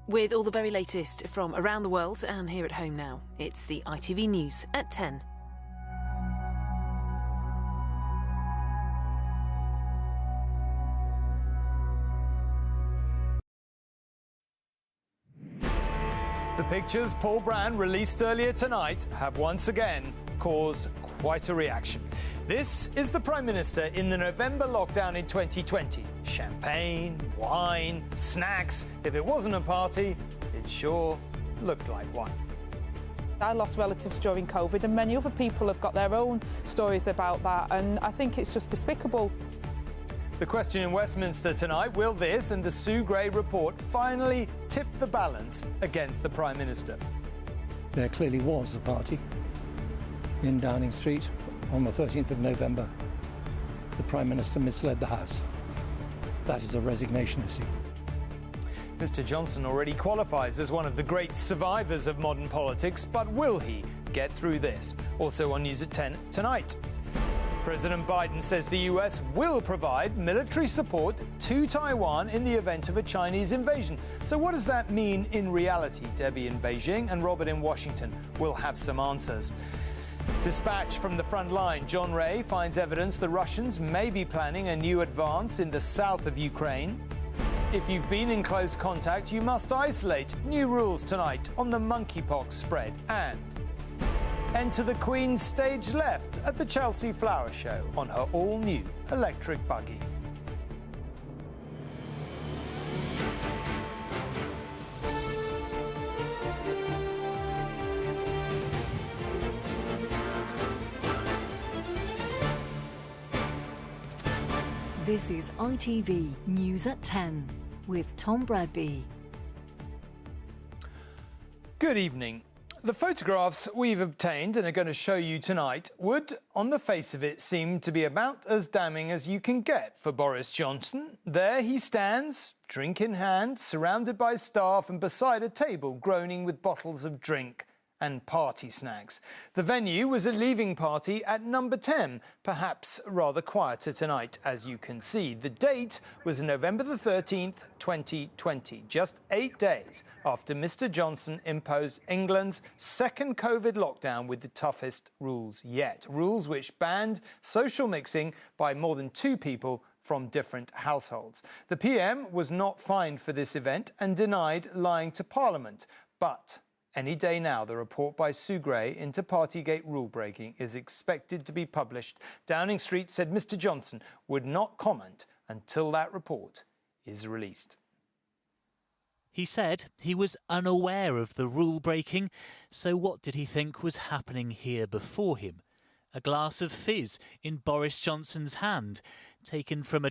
With all the very latest from around the world and here at home now, it's the ITV News at 10. The pictures Paul Brand released earlier tonight have once again caused quite a reaction. This is the Prime Minister in the November lockdown in 2020. Champagne, wine, snacks. If it wasn't a party, it sure looked like one. I lost relatives during COVID and many other people have got their own stories about that, and I think it's just despicable. The question in Westminster tonight, will this and the Sue Gray report finally tip the balance against the Prime Minister? There clearly was a party in Downing Street on the 13th of November. The Prime Minister misled the House. That is a resignation issue. Mr Johnson already qualifies as one of the great survivors of modern politics, but will he get through this? Also on News at 10 tonight. President Biden says the US will provide military support to Taiwan in the event of a Chinese invasion. So what does that mean in reality? Debbie in Beijing and Robert in Washington will have some answers. Dispatch from the front line, John Ray finds evidence the Russians may be planning a new advance in the south of Ukraine. If you've been in close contact, you must isolate. New rules tonight on the monkeypox spread. And enter the Queen's stage left at the Chelsea Flower Show on her all-new electric buggy. This is ITV News at 10 with Tom Bradby. Good evening. The photographs we've obtained and are going to show you tonight would, on the face of it, seem to be about as damning as you can get for Boris Johnson. There he stands, drink in hand, surrounded by staff and beside a table groaning with bottles of drink and party snacks. The venue was a leaving party at number 10, perhaps rather quieter tonight, as you can see. The date was November the 13th, 2020, just 8 days after Mr Johnson imposed England's second COVID lockdown with the toughest rules yet. Rules which banned social mixing by more than 2 people from different households. The PM was not fined for this event and denied lying to Parliament, but any day now, the report by Sue Gray into Partygate rule-breaking is expected to be published. Downing Street said Mr Johnson would not comment until that report is released. He said he was unaware of the rule-breaking, so what did he think was happening here before him? A glass of fizz in Boris Johnson's hand, taken from a